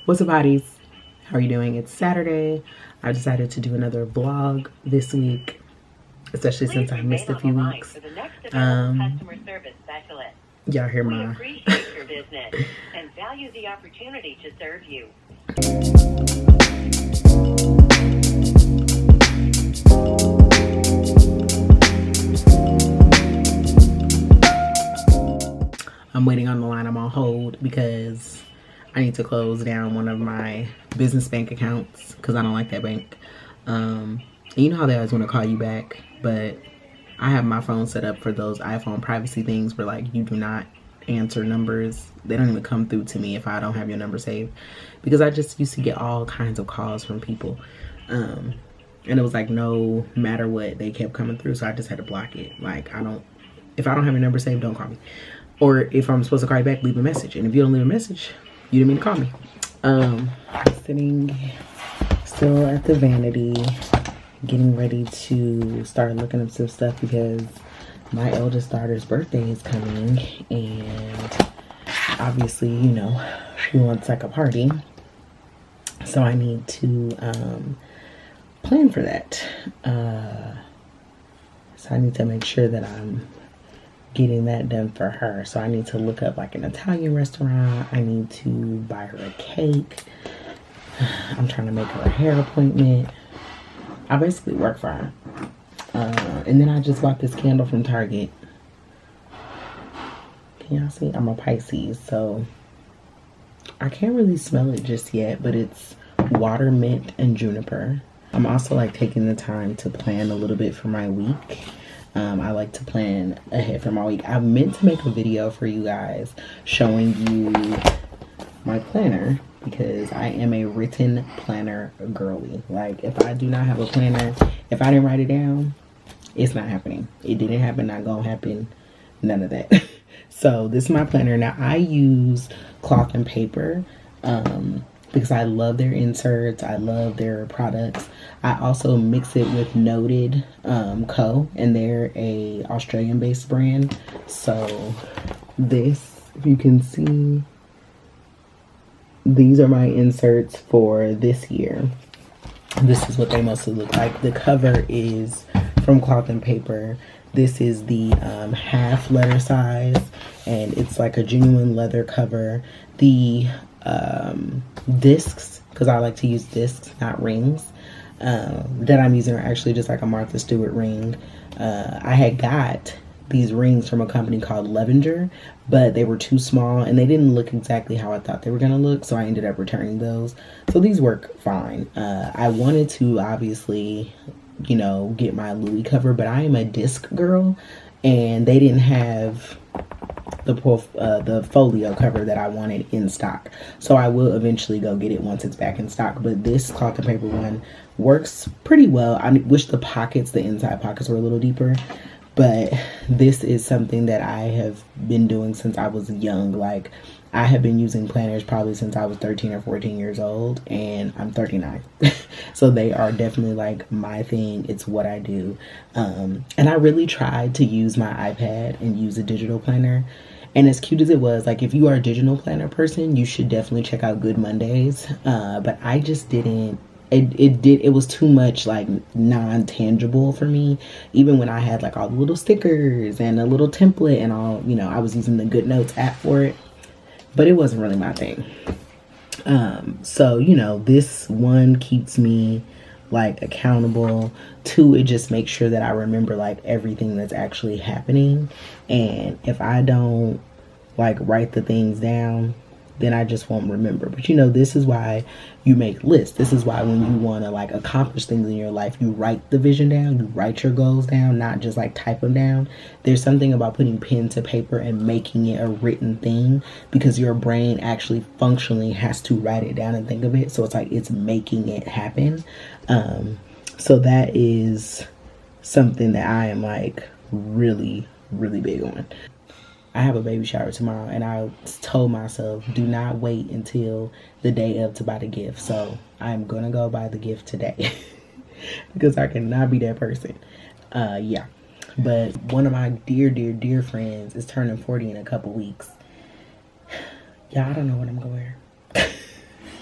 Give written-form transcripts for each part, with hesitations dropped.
What's up, hotties? How are you doing? It's Saturday. I decided to do another vlog this week, especially since I missed a few weeks. Y'all hear my... We appreciate your business and value the opportunity to serve you. I'm waiting on the line. I'm on hold because I need to close down one of my business bank accounts because I don't like that bank. And you know how they always want to call you back, but I have my phone set up for those iPhone privacy things where like you do not answer numbers. They don't even come through to me if I don't have your number saved, because I just used to get all kinds of calls from people. And it was like no matter what, they kept coming through, so I just had to block it. Like if I don't have your number saved, don't call me. Or if I'm supposed to call you back, leave a message. And if you don't leave a message, you didn't mean to call me. Sitting still at the Vanity, getting ready to start looking up some stuff because my eldest daughter's birthday is coming, and obviously, you know, she wants like a party. So I need to plan for that. So I need to make sure that I'm getting that done for her. So I need to look up like an Italian restaurant. I need to buy her a cake. I'm trying to make her a hair appointment. I basically work for her. And then I just bought this candle from Target. Can y'all see? I'm a Pisces, so I can't really smell it just yet, but it's water, mint, and juniper. I'm also like taking the time to plan a little bit for my week. I like to plan ahead for my week. I meant to make a video for you guys showing you my planner because I am a written planner girly. Like if I do not have a planner, if I didn't write it down, it's not happening. It didn't happen, not gonna happen, none of that. So this is my planner. Now I use cloth and paper because I love their inserts. I love their products. I also mix it with Noted Co. and they're a Australian based brand. So this, if you can see, these are my inserts for this year. This is what they mostly look like. The cover is from Cloth and Paper. This is the half letter size, and it's like a genuine leather cover. The discs, because I like to use discs, not rings, that I'm using are actually just like a Martha Stewart ring. I had got these rings from a company called Levenger, but they were too small and they didn't look exactly how I thought they were gonna look, so I ended up returning those. So these work fine. I wanted to obviously, you know, get my Louis cover, but I am a disc girl and they didn't have the folio cover that I wanted in stock. So I will eventually go get it once it's back in stock. But this cloth and paper one works pretty well. I wish the pockets, the inside pockets were a little deeper. But this is something that I have been doing since I was young. Like I have been using planners probably since I was 13 or 14 years old, and I'm 39. So they are definitely like my thing. It's what I do. And I really tried to use my iPad and use a digital planner. And as cute as it was, like if you are a digital planner person, you should definitely check out Good Mondays. But I just didn't. It was too much like non-tangible for me. Even when I had like all the little stickers and a little template and all, you know, I was using the Good Notes app for it, but it wasn't really my thing. So, you know, this one keeps me like accountable. Two, it just makes sure that I remember like everything that's actually happening. And if I don't like write the things down, then I just won't remember. But you know, this is why you make lists. This is why when you want to like accomplish things in your life, you write the vision down, you write your goals down, not just like type them down. There's something about putting pen to paper and making it a written thing, because your brain actually functionally has to write it down and think of it. So it's like it's making it happen. So that is something that I am like really, really big on. I have a baby shower tomorrow, and I told myself, do not wait until the day of to buy the gift. So I'm gonna go buy the gift today because I cannot be that person. Yeah. But one of my dear friends is turning 40 in a couple weeks. Yeah, I don't know what I'm gonna wear.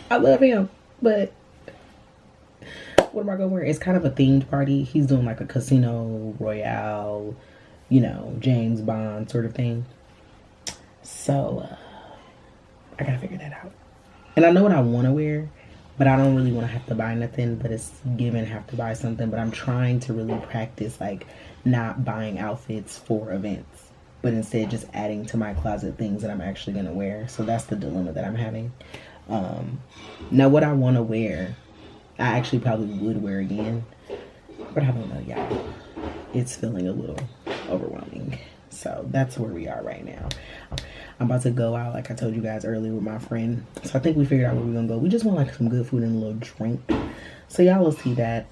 I love him, but what am I gonna wear? It's kind of a themed party. He's doing like a Casino Royale, you know, James Bond sort of thing. So I gotta figure that out. And I know what I want to wear, but I don't really want to have to buy nothing. But it's given have to buy something. But I'm trying to really practice like not buying outfits for events, but instead just adding to my closet things that I'm actually gonna wear. So that's the dilemma that I'm having. Now what I want to wear, I actually probably would wear again, but I don't know, y'all. It's feeling a little overwhelming. So that's where we are right now. I'm about to go out, like I told you guys earlier, with my friend. So I think we figured out where we're gonna go. We just want like some good food and a little drink. So y'all will see that.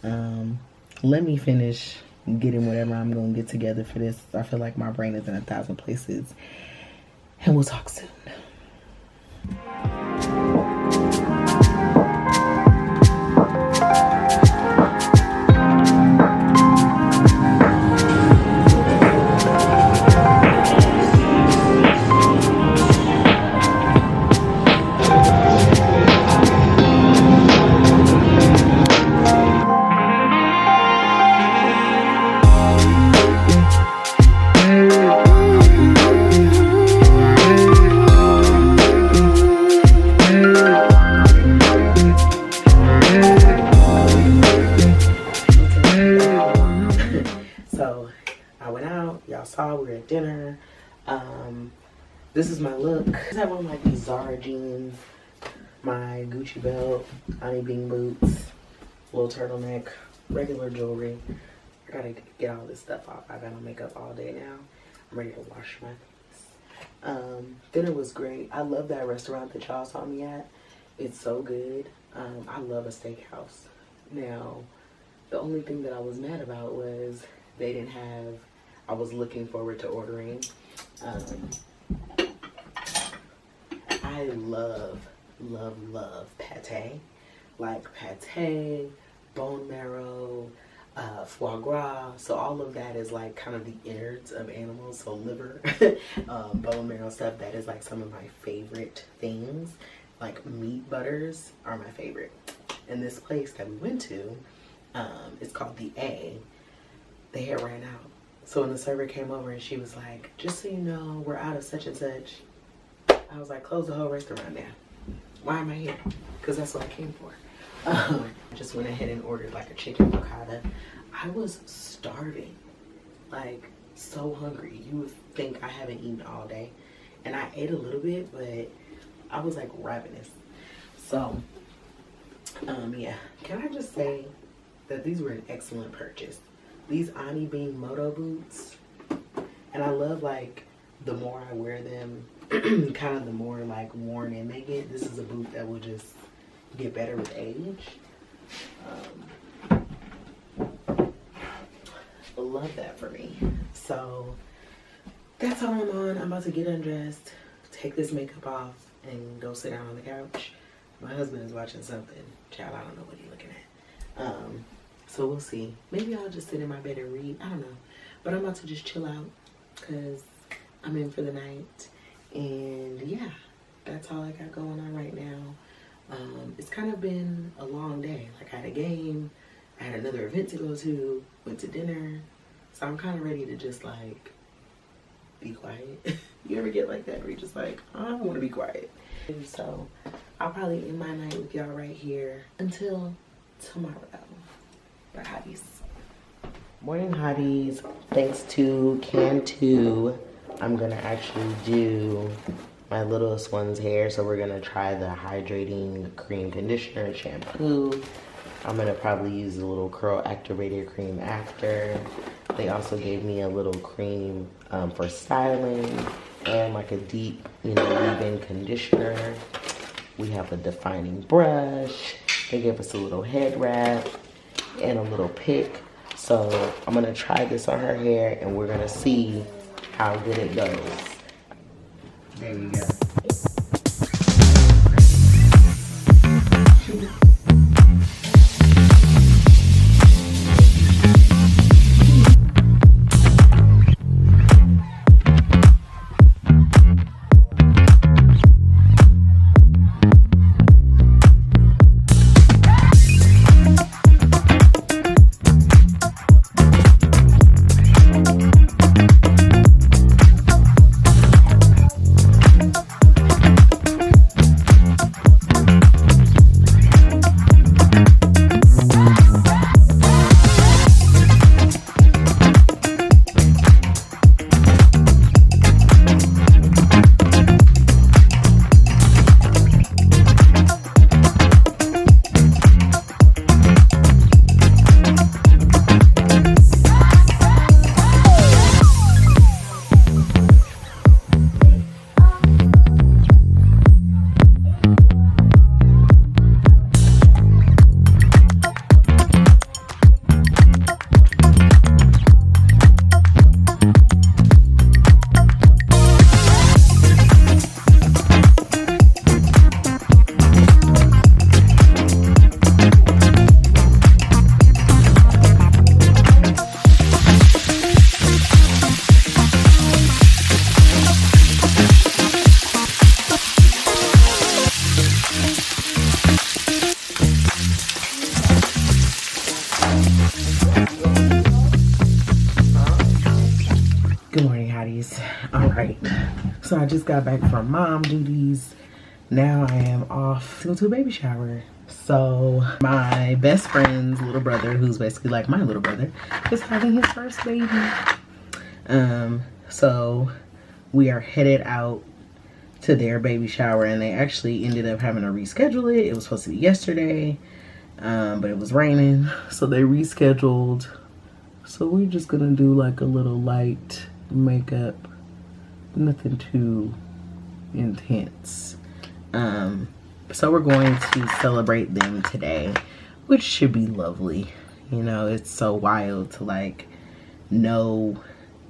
Let me finish getting whatever I'm gonna get together for this. I feel like my brain is in 1,000 places. And we'll talk soon. Dinner. This is my look. I have on like these Zara jeans, my Gucci belt, honey bean boots, little turtleneck, regular jewelry. I gotta get all this stuff off. I've been on makeup all day now. I'm ready to wash my face. Dinner was great. I love that restaurant that y'all saw me at. It's so good. I love a steakhouse. Now, the only thing that I was mad about was they didn't have, I was looking forward to ordering. I love pate. Like pate, bone marrow, foie gras. So all of that is like kind of the innards of animals. So liver, bone marrow stuff. That is like some of my favorite things. Like meat butters are my favorite. And this place that we went to, it's called the A. They had ran out. So when the server came over and she was like, just so you know, we're out of such and such. I was like, close the whole restaurant down. Why am I here? Because that's what I came for. I just went ahead and ordered like a chicken piccata. I was starving. Like, so hungry. You would think I haven't eaten all day. And I ate a little bit, but I was like ravenous. So, yeah. Can I just say that these were an excellent purchase. These Ani Bean Moto boots, and I love like the more I wear them, kind of the more like worn in they get. This is a boot that will just get better with age. Love that for me. So that's all I'm on. I'm about to get undressed, take this makeup off, and go sit down on the couch. My husband is watching something. Child, I don't know what he's looking at. So we'll see. Maybe I'll just sit in my bed and read. I don't know. But I'm about to just chill out because I'm in for the night. And yeah, that's all I got going on right now. It's kind of been a long day. Like I had a game. I had another event to go to. Went to dinner. So I'm kind of ready to just like be quiet. You ever get like that where you're just like, oh, I don't want to be quiet. And so I'll probably end my night with y'all right here until tomorrow. But hotties. Morning hotties. Thanks to CANTU, I'm gonna actually do my littlest one's hair. So we're gonna try the hydrating cream conditioner and shampoo. I'm gonna probably use a little curl activator cream after. They also gave me a little cream for styling and like a deep, leave-in conditioner. We have a defining brush. They gave us a little head wrap and a little pick. So I'm gonna try this on her hair and we're gonna see how good it goes. There you go. So I just got back from mom duties. Now I am off to go to a baby shower. So my best friend's little brother, who's basically like my little brother, is having his first baby. So we are headed out to their baby shower, and they actually ended up having to reschedule it. It was supposed to be yesterday, but it was raining, so they rescheduled. So we're just gonna do like a little light makeup, nothing too intense. So we're going to celebrate them today, which should be lovely. You know, it's so wild to like know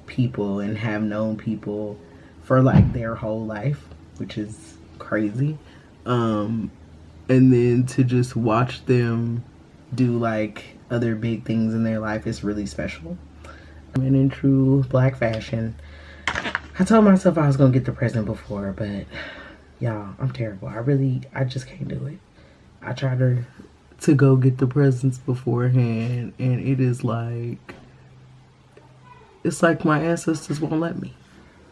people and have known people for like their whole life, which is crazy. And then to just watch them do like other big things in their life is really special. And in true black fashion, I told myself I was gonna get the present before, but y'all, I'm terrible. I just can't do it. I tried to go get the presents beforehand, and it's like my ancestors won't let me.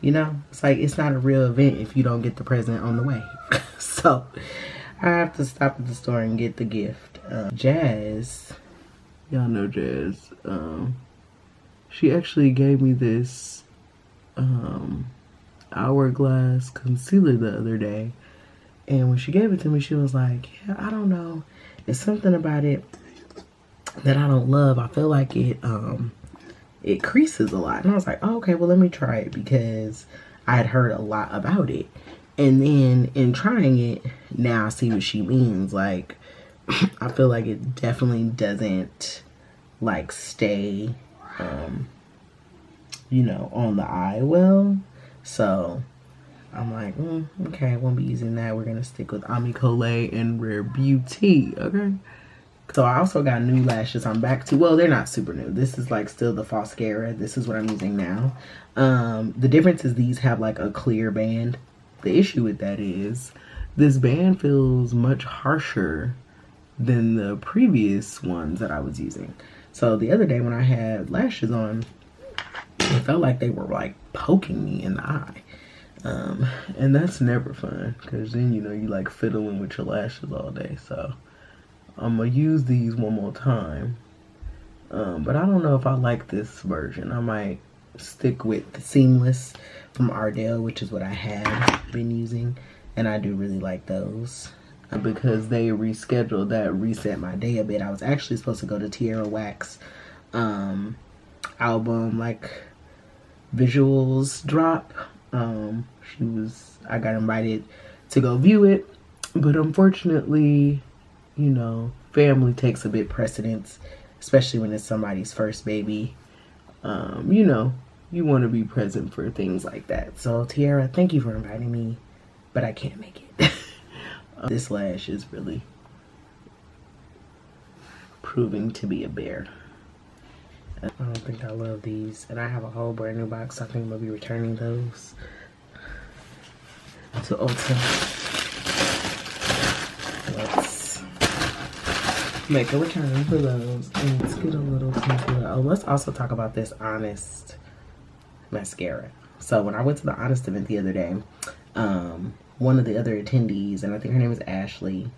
You know, it's like it's not a real event if you don't get the present on the way. So I have to stop at the store and get the gift. Jazz, y'all know Jazz. She actually gave me this hourglass concealer the other day, and when she gave it to me, she was like, yeah, I don't know, it's something about it that I don't love. I feel like it creases a lot. And I was like, oh, okay, well, let me try it, because I had heard a lot about it. And then in trying it, now I see what she means. Like, I feel like it definitely doesn't like stay you know, on the eye well. So I'm like, okay, I won't be using that. We're gonna stick with Amicole and Rare Beauty. Okay. So I also got new lashes. I'm back to, well, they're not super new. This is like still the Foscara. This is what I'm using now. The difference is these have like a clear band. The issue with that is this band feels much harsher than the previous ones that I was using. So the other day when I had lashes on, it felt like they were like poking me in the eye. And that's never fun, because then, you know, you like fiddling with your lashes all day. So I'm gonna use these one more time. But I don't know if I like this version. I might stick with the Seamless from Ardell, which is what I have been using. And I do really like those. Because they rescheduled, that reset my day a bit. I was actually supposed to go to Tierra Wax album like visuals drop. I got invited to go view it, but unfortunately, you know, family takes a bit precedence, especially when it's somebody's first baby. You know, you want to be present for things like that. So Tierra, thank you for inviting me, but I can't make it. This lash is really proving to be a bear. I don't think I love these, and I have a whole brand new box, so I think I'm gonna be returning those to Ulta. Let's make a return for those, and let's get a little concealer. Oh, let's also talk about this Honest mascara. So when I went to the Honest event the other day, one of the other attendees, and I think her name is Ashley,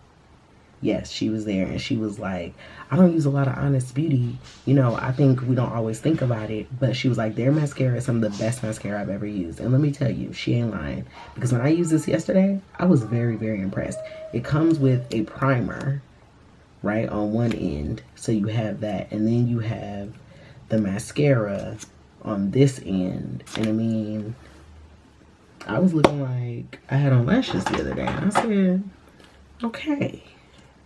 yes, she was there, and she was like, I don't use a lot of Honest Beauty. You know, I think we don't always think about it, but she was like, their mascara is some of the best mascara I've ever used. And let me tell you, she ain't lying, because when I used this yesterday, I was very, very impressed. It comes with a primer, right, on one end, so you have that, and then you have the mascara on this end. And I mean, I was looking like I had on lashes the other day, and I said, okay,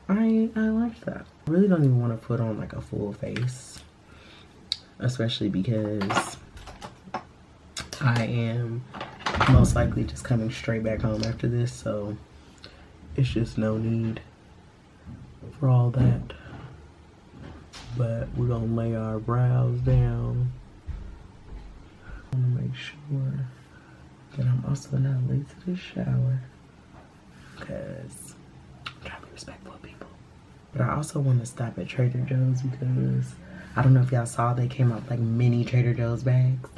I like that. I really don't even want to put on like a full face, especially because I am most likely just coming straight back home after this, so it's just no need for all that. But we're gonna lay our brows down. I want to make sure that I'm also not late to the shower, because I'm trying to be respectful of people. But I also want to stop at Trader Joe's, because I don't know if y'all saw, they came out like mini Trader Joe's bags.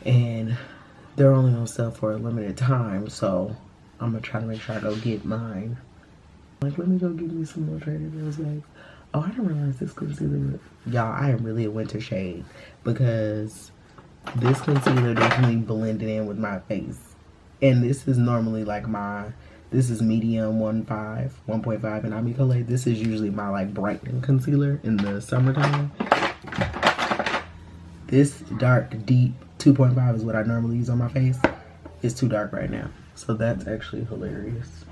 And they're only on sale for a limited time, so I'm gonna try to make sure I go get mine. Like, let me go get me some more Trader Joe's bags. Oh, I didn't realize this concealer. Y'all, I am really a winter shade because this concealer definitely blended in with my face. And this is normally like this is medium 1.5, and I mean, color. This is usually my like brightening concealer in the summertime. This dark, deep 2.5 is what I normally use on my face. It's too dark right now. So that's actually hilarious.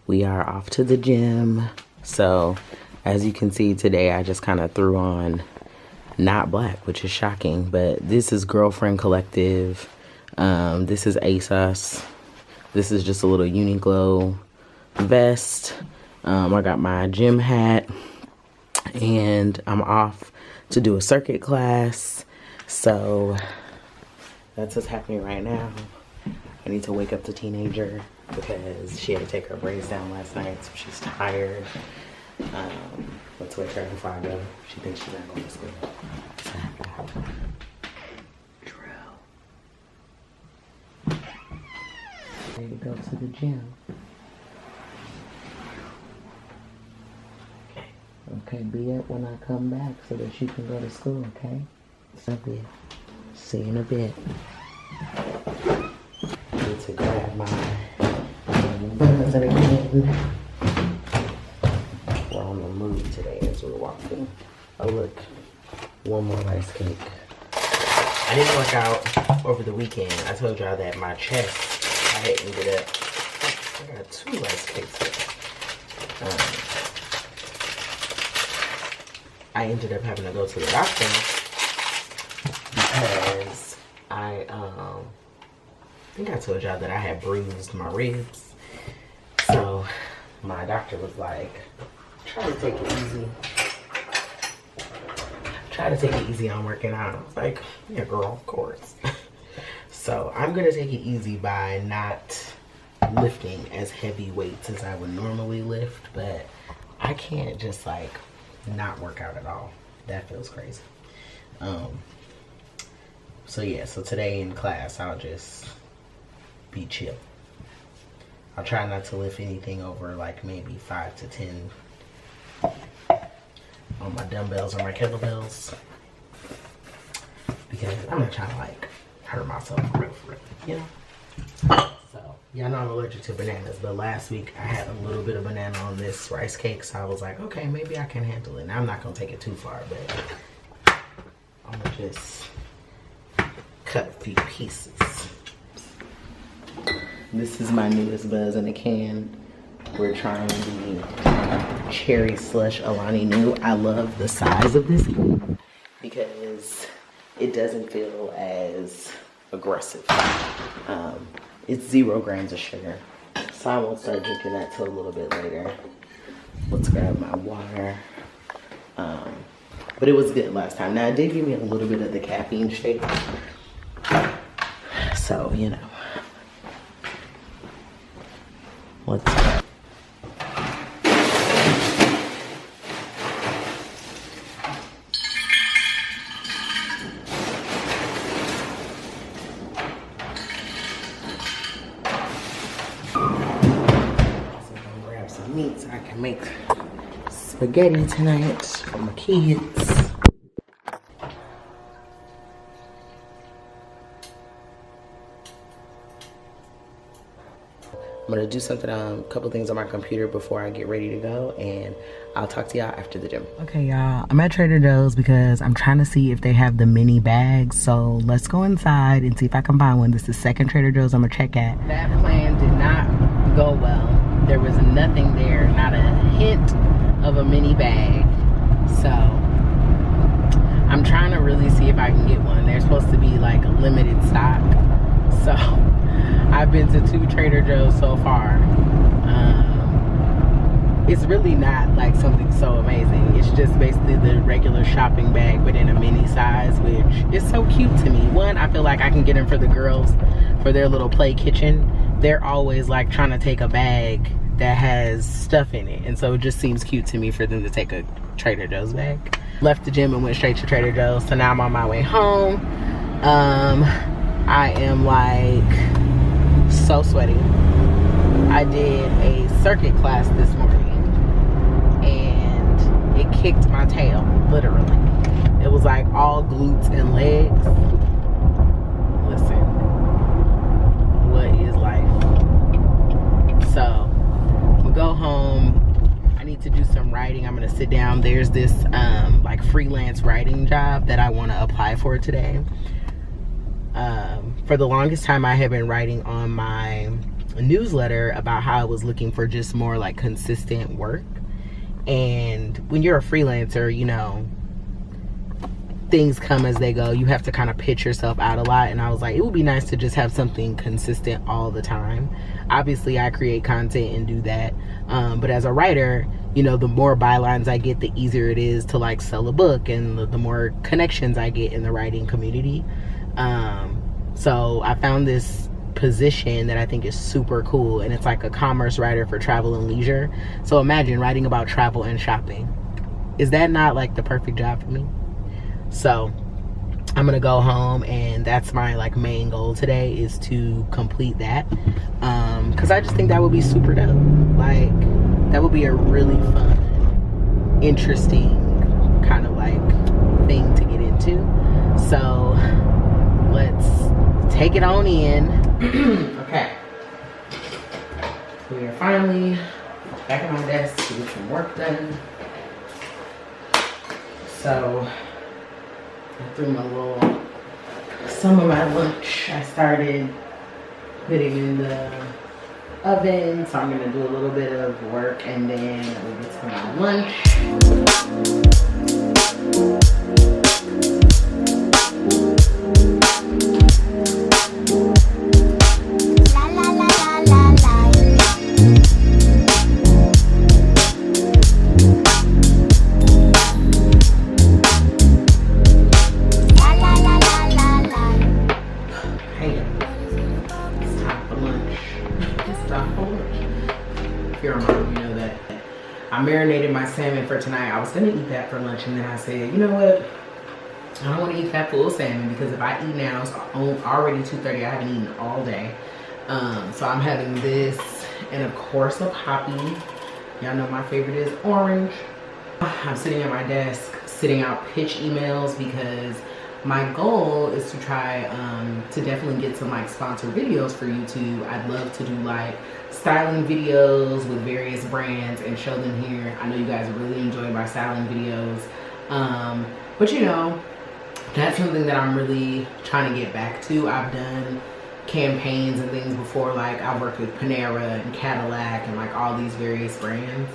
We are off to the gym. So as you can see today, I just kind of threw on not black, which is shocking, but this is Girlfriend Collective. This is ASOS. This is just a little Uniqlo vest. I got my gym hat and I'm off to do a circuit class. So that's what's happening right now. I need to wake up the teenager because she had to take her braids down last night, so she's tired. Let's wake her before I go. She thinks she's not going to school. So I have to help her. Drew. Ready to go to the gym. Okay, be up when I come back so that she can go to school, okay? See you in a bit. Need to grab my buns again. We're on the move today as we're walking. Oh look, one more rice cake. I didn't work out over the weekend. I told y'all that my chest, I had ended up, I got 2 rice cakes here. I ended up having to go to the doctor because I think I told y'all that I had bruised my ribs. So my doctor was like, try to take it easy. Try to take it easy on working out. I was like, yeah girl, of course. So I'm gonna take it easy by not lifting as heavy weights as I would normally lift, but I can't just like not work out at all. That feels crazy. So yeah, so today in class I'll just be chill. I'll try not to lift anything over like maybe 5 to 10 on my dumbbells or my kettlebells, because I'm not trying to like hurt myself for real, you know? So y'all know I'm allergic to bananas, but last week I had a little bit of banana on this rice cake, so I was like, okay, maybe I can handle it. Now I'm not gonna take it too far, but I'm gonna just cut a few pieces. This is my newest buzz in a can. We're trying the cherry slush Alani Nu. I love the size of this because it doesn't feel as aggressive. It's 0 grams of sugar, so I won't start drinking that till a little bit later. Let's grab my water. But it was good last time. Now it did give me a little bit of the caffeine shake, so you know. Let's go. Grab some meat so I can make spaghetti tonight for my kids. I'm gonna do something, a couple things on my computer before I get ready to go, and I'll talk to y'all after the gym. Okay, y'all, I'm at Trader Joe's because I'm trying to see if they have the mini bags. So let's go inside and see if I can find one. This is the second Trader Joe's I'm gonna check at. That plan did not go well. There was nothing there, not a hint of a mini bag. So I'm trying to really see if I can get one. They're supposed to be like a limited stock. So I've been to 2 Trader Joe's so far. It's really not like something so amazing. It's just basically the regular shopping bag, but in a mini size, which is so cute to me. One, I feel like I can get them for the girls for their little play kitchen. They're always like trying to take a bag that has stuff in it. And so it just seems cute to me for them to take a Trader Joe's bag. Left the gym and went straight to Trader Joe's. So now I'm on my way home. I am like so sweaty. I did a circuit class this morning and it kicked my tail, literally. It was like all glutes and legs. Listen, what is life? So I'm gonna go home. I need to do some writing. I'm gonna sit down. There's this like freelance writing job that I want to apply for today. For the longest time I have been writing on my newsletter about how I was looking for just more like consistent work. And when you're a freelancer, you know, things come as they go. You have to kind of pitch yourself out a lot, and I was like, it would be nice to just have something consistent all the time. Obviously I create content and do that, but as a writer, you know, the more bylines I get, the easier it is to like sell a book, and the more connections I get in the writing community. So I found this position that I think is super cool, and it's like a commerce writer for travel and leisure. So imagine writing about travel and shopping. Is that not like the perfect job for me? So I'm gonna go home, and that's my like main goal today, is to complete that, because I just think that would be super dope. Like, that would be a really fun, interesting kind of like thing to get into. So let's take it on in. Okay, we are finally back at my desk to get some work done. So I threw some of my lunch I started putting in the oven, so I'm gonna do a little bit of work and then we'll get to my lunch. I marinated my salmon for tonight. I was gonna eat that for lunch, and then I said, you know what? I don't want to eat that full salmon, because if I eat now, it's already 2:30. I haven't eaten all day. So I'm having this, and of course a poppy. Y'all know my favorite is orange. I'm sitting at my desk, sitting out pitch emails, because my goal is to try to definitely get some like sponsored videos for YouTube. I'd love to do like styling videos with various brands and show them here. I know you guys really enjoy my styling videos, but you know, that's something that I'm really trying to get back to. I've done campaigns and things before, like I worked with Panera and Cadillac and like all these various brands.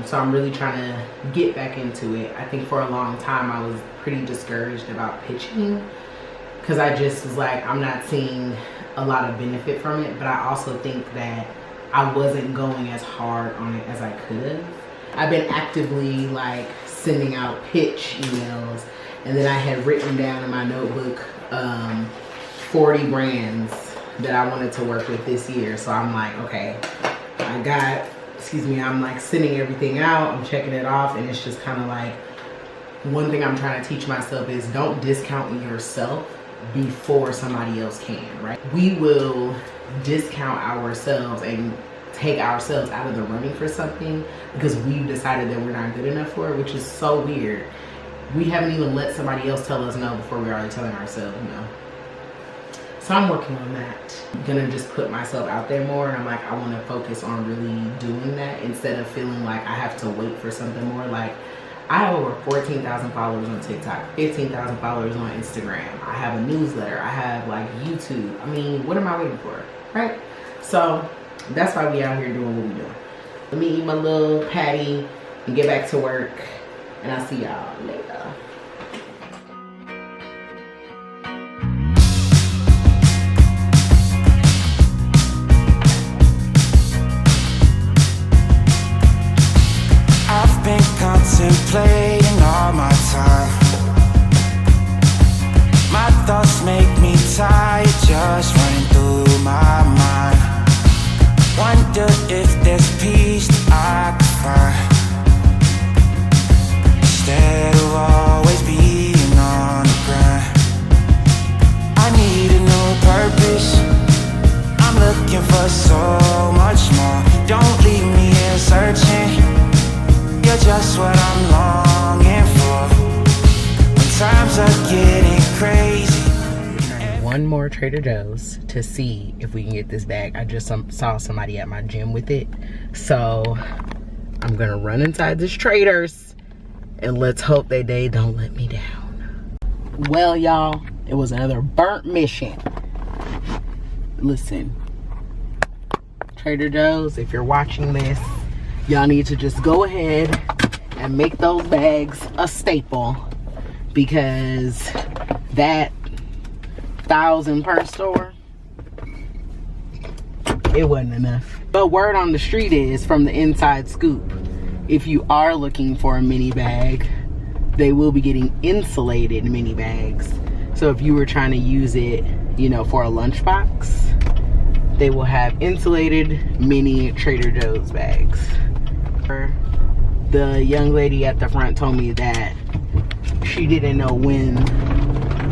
So I'm really trying to get back into it. I think for a long time I was pretty discouraged about pitching, because I just was like, I'm not seeing a lot of benefit from it, but I also think that I wasn't going as hard on it as I could have. I've been actively like sending out pitch emails, and then I had written down in my notebook 40 brands that I wanted to work with this year. So I'm like, okay, I'm like sending everything out, I'm checking it off, and it's just kind of like, one thing I'm trying to teach myself is don't discount yourself before somebody else can, right? We will discount ourselves and take ourselves out of the running for something because we've decided that we're not good enough for it, which is so weird. We haven't even let somebody else tell us no before we're already telling ourselves no. So So I'm working on that. I'm gonna just put myself out there more, and I'm like, I want to focus on really doing that instead of feeling like I have to wait for something more. Like, I have over 14,000 followers on TikTok, 15,000 followers on Instagram. I have a newsletter. I have like YouTube. I mean, what am I waiting for, right? So that's why we out here doing what we doing. Let me eat my little patty and get back to work, and I'll see y'all later. I've been contemplating all my time. My thoughts make me tired, just running through my mind. Wonder if there's peace that I can find, instead of always being on the grind. I need a new purpose, I'm looking for so much more. Don't leave me here searching, you're just what I'm longing for. When times are getting crazy. One more Trader Joe's to see if we can get this bag. I just saw somebody at my gym with it. So I'm gonna run inside this Trader's and let's hope they don't let me down. Well, y'all, it was another burnt mission. Listen, Trader Joe's, if you're watching this, y'all need to just go ahead and make those bags a staple, because that 1,000 per store, it wasn't enough. But word on the street is, from the inside scoop, if you are looking for a mini bag, they will be getting insulated mini bags. So if you were trying to use it, you know, for a lunchbox, they will have insulated mini Trader Joe's bags. The young lady at the front told me that she didn't know when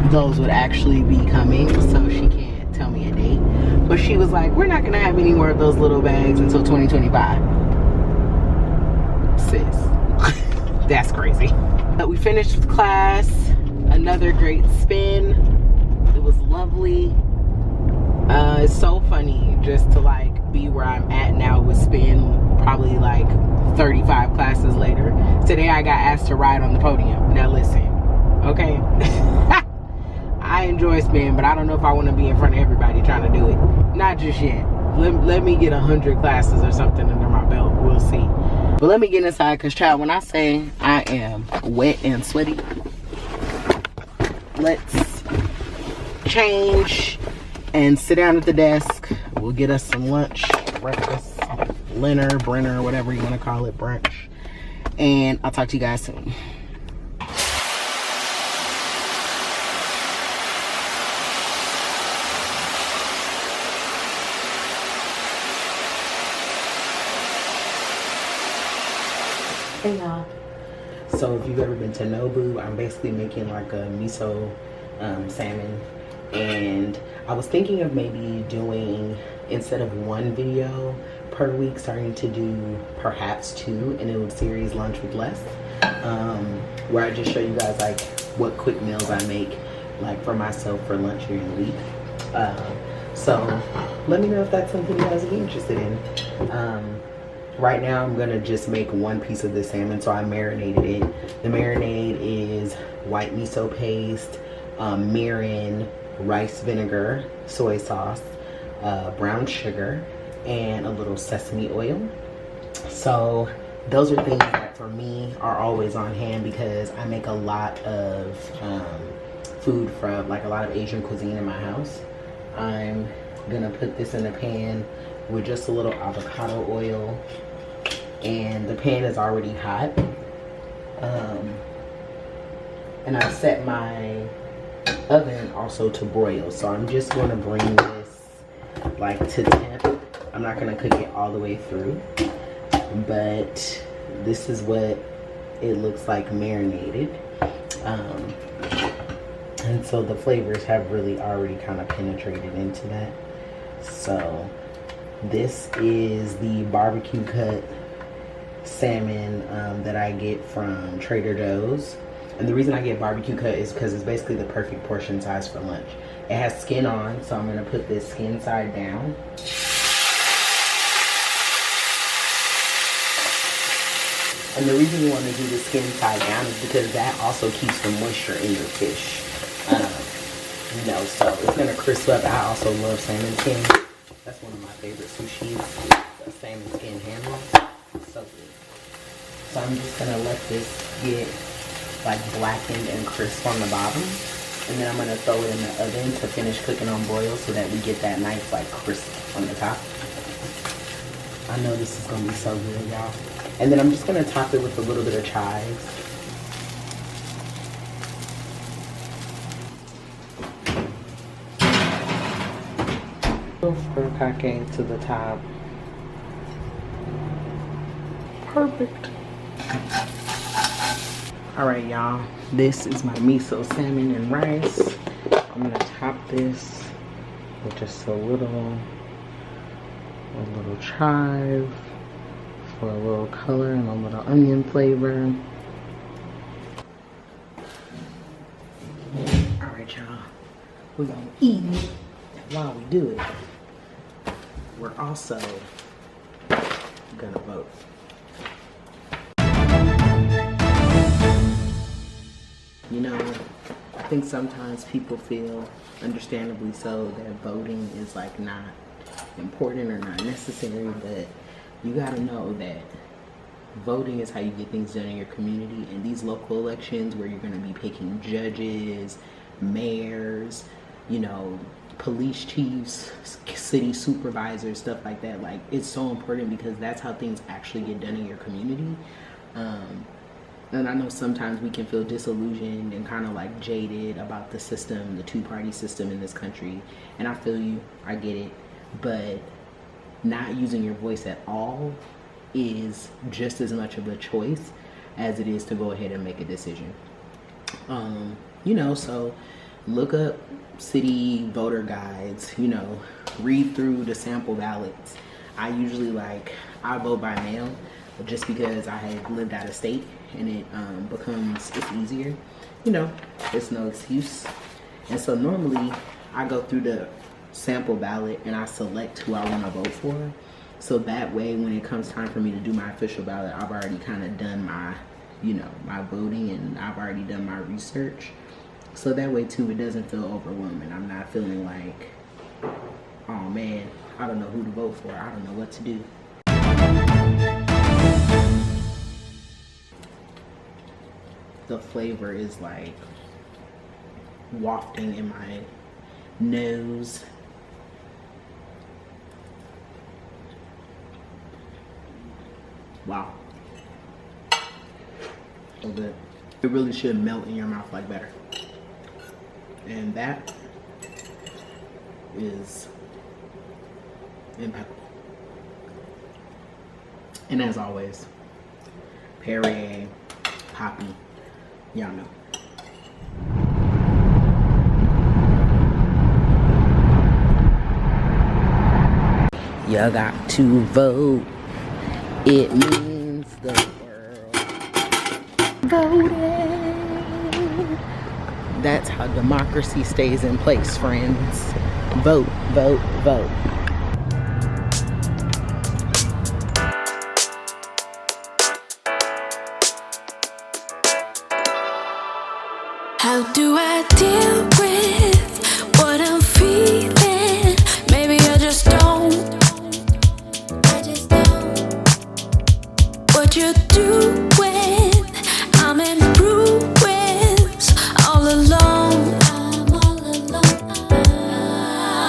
those would actually be coming, so she can't tell me a date. But she was like, we're not gonna have any more of those little bags until 2025. Sis, that's crazy. But we finished with class. Another great spin. It was lovely. It's so funny just to like be where I'm at now with spin, probably like 35 classes later. Today I got asked to ride on the podium. Now listen, okay? I enjoy spin, but I don't know if I want to be in front of everybody trying to do it. Not just yet. Let me get 100 classes or something under my belt. We'll see. But let me get inside, because child, when I say I am wet and sweaty, let's change and sit down at the desk. We'll get us some lunch, breakfast, Brenner, whatever you want to call it, brunch. And I'll talk to you guys soon. Hey y'all. So if you've ever been to Nobu, I'm basically making like a miso salmon, and I was thinking of maybe doing, instead of one video per week, starting to do perhaps 2, and it would series Lunch with Less, where I just show you guys like what quick meals I make like for myself for lunch during the week. So let me know if that's something you guys would be interested in. Right now I'm gonna just make one piece of the salmon, so I marinated it. The marinade is white miso paste, mirin, rice vinegar, soy sauce, brown sugar, and a little sesame oil. So those are things that for me are always on hand, because I make a lot of food from like a lot of Asian cuisine in my house. I'm gonna put this in a pan with just a little avocado oil, and the pan is already hot. And I set my oven also to broil, so I'm just going to bring this like to temp. I'm not going to cook it all the way through, but this is what it looks like marinated. And so the flavors have really already kind of penetrated into that. So this is the barbecue cut salmon that I get from Trader Joe's. And the reason I get barbecue cut is because it's basically the perfect portion size for lunch. It has skin on, so I'm gonna put this skin side down. And the reason you want to do the skin side down is because that also keeps the moisture in your fish. You know, so it's gonna crisp up. I also love salmon skin. That's one of my favorite sushis, a salmon skin hand roll. So good. So I'm just gonna let this get like blackened and crisp on the bottom. And then I'm gonna throw it in the oven to finish cooking on broil so that we get that nice like crisp on the top. I know this is gonna be so good, y'all. And then I'm just gonna top it with a little bit of chives. Furikake to the top. Perfect. Alright, y'all. This is my miso salmon and rice. I'm gonna top this with just a little chive for a little color and a little onion flavor. Alright, y'all. We're gonna eat it. While we do it, we're also gonna vote. You know, I think sometimes people feel, understandably so, that voting is like not important or not necessary, but you gotta know that voting is how you get things done in your community. And these local elections where you're gonna be picking judges, mayors, you know, police chiefs, city supervisors, stuff like that. Like, it's so important because that's how things actually get done in your community. And I know sometimes we can feel disillusioned and kind of like jaded about the system, the two-party system in this country. And I feel you, I get it. But not using your voice at all is just as much of a choice as it is to go ahead and make a decision. You know, so look up city voter guides, you know, read through the sample ballots. I usually I vote by mail just because I have lived out of state and it it's easier. You know, it's no excuse. And so normally I go through the sample ballot and I select who I want to vote for. So that way when it comes time for me to do my official ballot, I've already kind of done my, you know, my voting and I've already done my research. So that way too, it doesn't feel overwhelming. I'm not feeling like, oh man, I don't know who to vote for. I don't know what to do. The flavor is like wafting in my nose. Wow. So good. It really should melt in your mouth like butter. And that is impeccable. And as always, Perrier, Poppy, y'all know. You got to vote. It means the world. Voting. That's how democracy stays in place, friends. Vote, vote, vote. How do I deal with what I'm feeling? Maybe I just don't. What you're doing, I'm in ruins, all alone.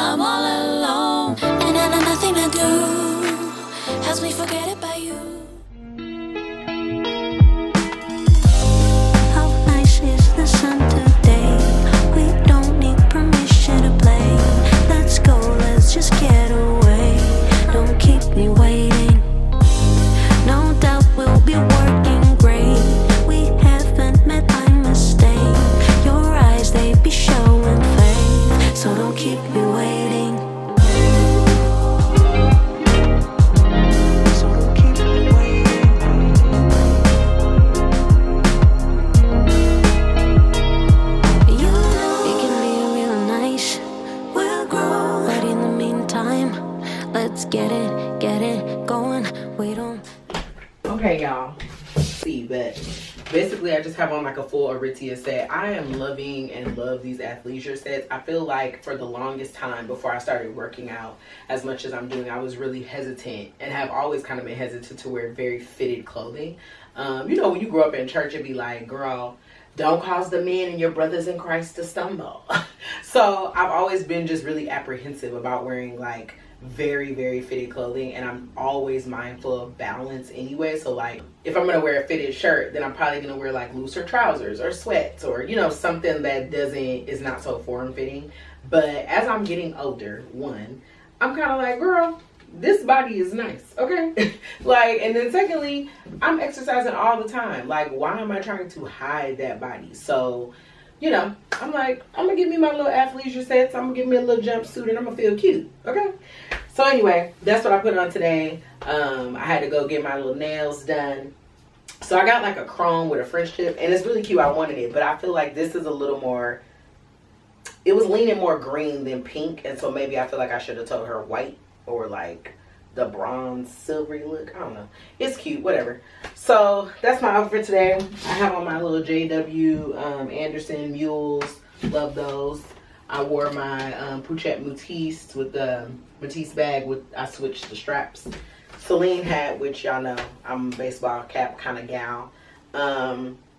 I'm all alone, and I know nothing to do helps me forget about you. How nice is the sun today? We don't need permission to play. Let's go, let's just get away. Don't keep me waiting. No doubt we'll be working great. We haven't met, I mistake. Your eyes, they be showing faith. So don't keep me waiting. So don't keep me waiting. going. We don't. Okay, y'all. See, but basically I just have on like a full Aritzia set. I am loving and love these athleisure sets. I feel like for the longest time before I started working out as much as I'm doing, I was really hesitant and have always kind of been hesitant to wear very fitted clothing. You know, when you grow up in church, it'd be like, girl, don't cause the men and your brothers in Christ to stumble. So I've always been just really apprehensive about wearing like very, very fitted clothing, and I'm always mindful of balance anyway. So like if I'm gonna wear a fitted shirt, then I'm probably gonna wear like looser trousers or sweats, or you know, something that is not so form-fitting. But as I'm getting older, one, I'm kind of like, girl, this body is nice, okay? Like, and then secondly, I'm exercising all the time. Like, why am I trying to hide that body? So, you know, I'm like, I'm gonna give me my little athleisure sets, I'm gonna give me a little jumpsuit, and I'm gonna feel cute, okay? So anyway, that's what I put on today. I had to go get my little nails done. So I got like a chrome with a French tip, and it's really cute. I wanted it, but I feel like this is a little more, it was leaning more green than pink, and so maybe I feel like I should have told her white or like the bronze silvery look. I don't know. It's cute, whatever. So that's my outfit today. I have on my little JW Anderson mules. Love those. I wore my Puchette Matisse with the Matisse bag with, I switched the straps. Celine hat, which y'all know I'm a baseball cap kind of gal.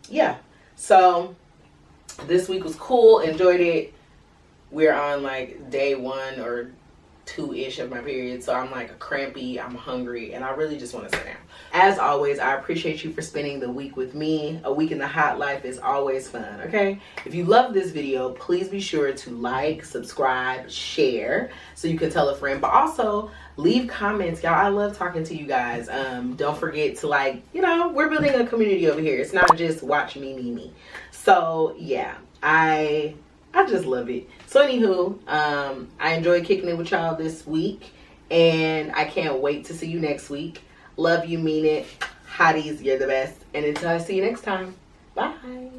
Yeah, so this week was cool. Enjoyed it. We're on like day 1 or 2-ish of my period, so I'm like crampy, I'm hungry, and I really just want to sit down. As always, I appreciate you for spending the week with me. A week in the hot life is always fun, okay? If you love this video, please be sure to like, subscribe, share, so you can tell a friend, but also leave comments, y'all. I love talking to you guys. Don't forget to, like, you know, we're building a community over here. It's not just watch me. So yeah, I just love it. So anywho, I enjoyed kicking it with y'all this week, and I can't wait to see you next week. Love you, mean it. Hotties, you're the best. And until I see you next time, bye.